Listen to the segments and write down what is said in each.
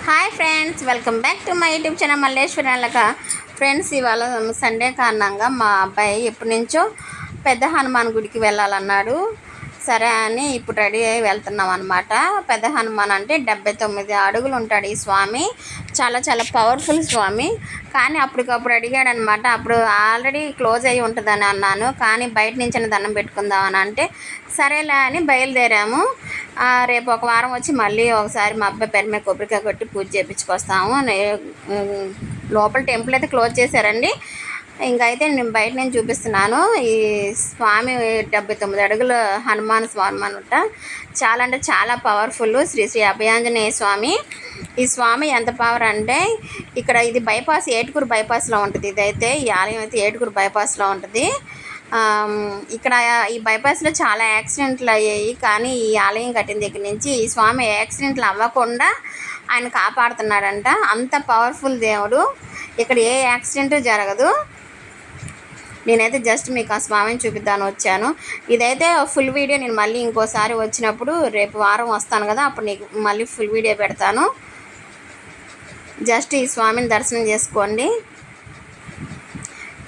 Hi friends, welcome back to my YouTube channel Malleswari Alaka. Friends, ఇవాళ Sunday కారణంగా మా అబ్బాయి ఎప్పటి నుంచో పెద్ద హనుమాన్ గుడికి వెళ్ళాలన్నాడు. సరే అని ఇప్పుడు రెడీ అయ్యి వెళ్తున్నాం అనమాట. పెద్ద హనుమాన్ అంటే 79 అడుగులు ఉంటాడు ఈ స్వామి. చాలా చాలా పవర్ఫుల్ స్వామి. కానీ అప్పటికప్పుడు అడిగాడు అనమాట. అప్పుడు ఆల్రెడీ క్లోజ్ అయ్యి ఉంటుందని అన్నాను, కానీ బయట నుంచి దండం పెట్టుకుందామని అంటే సరేలే అని బయలుదేరాము. రేపు ఒక వారం వచ్చి మళ్ళీ ఒకసారి మా అబ్బాయి పేరు మీద కొబ్బరికాయ కొట్టి పూజ చేయించుకొస్తాము. లోపల టెంపుల్ అయితే క్లోజ్ చేశారండి. ఇంకైతే నేను బయట నేను చూపిస్తున్నాను. ఈ స్వామి 79 అడుగుల హనుమాన్ స్వామి అనమాట. చాలా అంటే చాలా పవర్ఫుల్. శ్రీ శ్రీ అభయాంజనేయ స్వామి. ఈ స్వామి ఎంత పవర్ అంటే, ఇక్కడ ఇది బైపాస్, ఏటుకూరు బైపాస్లో ఉంటుంది. ఇదైతే ఈ ఆలయం అయితే ఏటుకూరు బైపాస్లో ఉంటుంది. ఇక్కడ ఈ బైపాస్లో చాలా యాక్సిడెంట్లు అయ్యాయి, కానీ ఈ ఆలయం కట్టిన దగ్గర నుంచి ఈ స్వామి యాక్సిడెంట్లు అవ్వకుండా ఆయన కాపాడుతున్నాడంట. అంత పవర్ఫుల్ దేవుడు. ఇక్కడ ఏ యాక్సిడెంట్ జరగదు. నేనైతే జస్ట్ మీకు ఆ స్వామిని చూపిద్దాను వచ్చాను. ఇదైతే ఫుల్ వీడియో నేను మళ్ళీ ఇంకోసారి వచ్చినప్పుడు రేపు వారం వస్తాను కదా, అప్పుడు నీకు మళ్ళీ ఫుల్ వీడియో పెడతాను. జస్ట్ ఈ స్వామిని దర్శనం చేసుకోండి.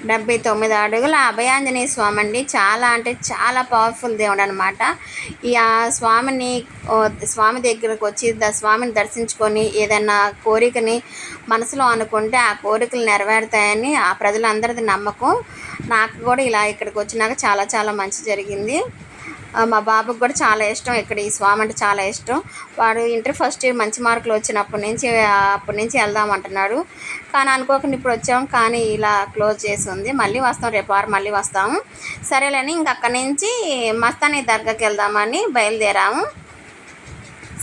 79 అడుగుల అభయాంజనేయ స్వామి అండి. చాలా అంటే చాలా పవర్ఫుల్ దేవుడు అనమాట. ఈ స్వామి దగ్గరకు వచ్చి స్వామిని దర్శించుకొని ఏదైనా కోరికని మనసులో అనుకుంటే ఆ కోరికలు నెరవేరుతాయని ఆ ప్రజలందరిది నమ్మకం. నాకు కూడా ఇలా ఇక్కడికి వచ్చినాక చాలా చాలా మంచి జరిగింది. మా బాబుకి కూడా చాలా ఇష్టం, ఇక్కడ ఈ స్వామి అంటే చాలా ఇష్టం. వాడు ఇంటర్ ఫస్ట్ ఇయర్ మంచి మార్కులు వచ్చినప్పటి నుంచి వెళ్దామంటున్నాడు. కానీ అనుకోకుండా ఇప్పుడు వచ్చాము, కానీ ఇలా క్లోజ్ చేసి ఉంది. మళ్ళీ వస్తాం, రేపు వారం మళ్ళీ వస్తాము. సరేలేని ఇంక అక్కడి నుంచి మస్తానీ దర్గాకి వెళ్దామని బయలుదేరాము.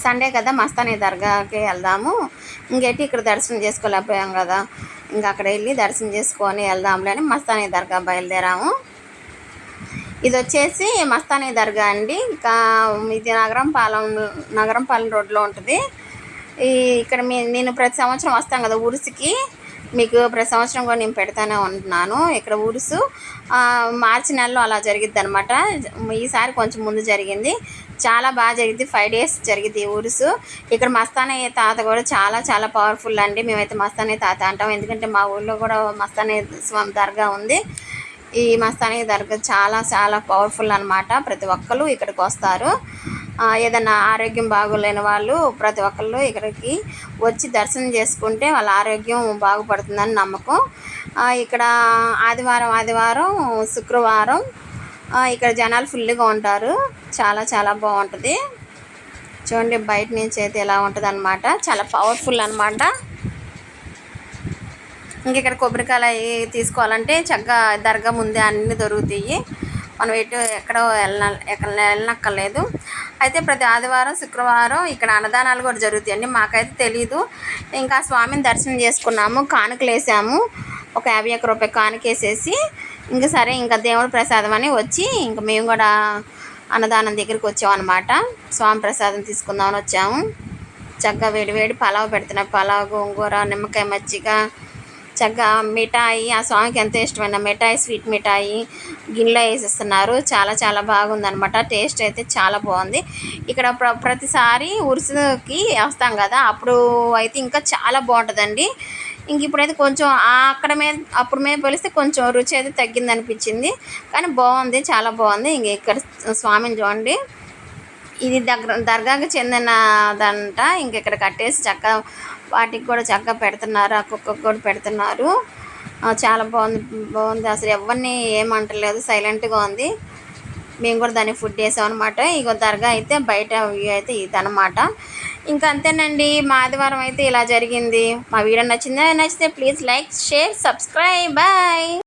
సండే కదా, మస్తానీ దర్గాకి వెళ్దాము. ఇంకేంటి ఇక్కడ దర్శనం చేసుకోలేకపోయాం కదా, ఇంకా అక్కడ వెళ్ళి దర్శనం చేసుకొని వెళ్దాంలే అని మస్తానీ దర్గా బయలుదేరాము. ఇది వచ్చేసి మస్తానీ దర్గా అండి. ఇంకా ఇది నగరంపాలెం రోడ్లో ఉంటుంది. ఇక్కడ నేను ప్రతి సంవత్సరం వస్తాను కదా ఉరుసుకి, మీకు ప్రతి సంవత్సరం కూడా నేను పెడతానే ఉంటున్నాను. ఇక్కడ ఉరుసు మార్చి నెలలో అలా జరిగిద్ది అనమాట. ఈసారి కొంచెం ముందు జరిగింది. చాలా బాగా జరిగింది. 5 days జరిగింది ఈ ఉరుసు. ఇక్కడ మస్తానీ తాత కూడా చాలా చాలా పవర్ఫుల్ అండి. మేమైతే మస్తానీ తాత అంటాం, ఎందుకంటే మా ఊళ్ళో కూడా మస్తానీ స్వామి దర్గా ఉంది. ఈ మస్తానీ దర్గా చాలా చాలా పవర్ఫుల్ అనమాట. ప్రతి ఒక్కరు ఇక్కడికి వస్తారు. ఏదైనా ఆరోగ్యం బాగోలేని వాళ్ళు ప్రతి ఒక్కళ్ళు ఇక్కడికి వచ్చి దర్శనం చేసుకుంటే వాళ్ళ ఆరోగ్యం బాగుపడుతుందని నమ్మకం. ఇక్కడ ఆదివారం శుక్రవారం ఇక్కడ జనాలు ఫుల్గా ఉంటారు. చాలా చాలా బాగుంటుంది. చూడండి బయట నుంచి అయితే ఎలా ఉంటుంది అనమాట. చాలా పవర్ఫుల్ అనమాట. ఇంక ఇక్కడ కొబ్బరికాయలు అవి తీసుకోవాలంటే చక్కగా దర్గా ముందే అన్నీ దొరుకుతాయి. మనం ఎక్కడో వెళ్ళనక్కర్లేదు. అయితే ప్రతి ఆదివారం శుక్రవారం ఇక్కడ అన్నదానాలు కూడా జరుగుతాయండి. మాకైతే తెలీదు. ఇంకా స్వామిని దర్శనం చేసుకున్నాము, కానుకలు వేసాము. ఒక 51 రూపాయ కానుకేసేసి ఇంకా సరే ఇంకా దేవుడి ప్రసాదం అని వచ్చి ఇంకా మేము కూడా అన్నదానం దగ్గరికి వచ్చామన్నమాట. స్వామి ప్రసాదం తీసుకుందామని వచ్చాము. చక్కగా వేడి పలావ్ పెడుతున్నాం. పలావ్, గోంగూర, నిమ్మకాయ, మజ్జిగ, చక్కగా మిఠాయి. ఆ స్వామికి ఎంతో ఇష్టమైన మిఠాయి, స్వీట్ మిఠాయి గిన్నెలో వేసిస్తున్నారు. చాలా చాలా బాగుందనమాట. టేస్ట్ అయితే చాలా బాగుంది. ఇక్కడ ప్రతిసారి ఉరుసుకి వస్తాం కదా, అప్పుడు అయితే ఇంకా చాలా బాగుంటుందండి. ఇంక ఇప్పుడైతే కొంచెం అప్పుడు మేము పోలిస్తే కొంచెం రుచి అయితే తగ్గింది అనిపించింది, కానీ బాగుంది, చాలా బాగుంది. ఇంక ఇక్కడ స్వామిని చూడండి. ఇది దర్గాకి చెందినదంట. ఇంక ఇక్కడ కట్టేసి చక్కగా వాటికి కూడా చక్కగా పెడుతున్నారు. ఆ కుక్కకు కూడా పెడుతున్నారు. చాలా బాగుంది. అసలు ఎవరిని ఏమంటలేదు, సైలెంట్గా ఉంది. మేము కూడా దాన్ని ఫుడ్ వేసాం అనమాట. ఇక దర్గా అయితే బయట వ్యూ అయితే ఇదనమాట. ఇంకా అంతేనండి. మా ఆదివారం అయితే ఇలా జరిగింది. మా వీడియో నచ్చితే please like, share, subscribe. Bye.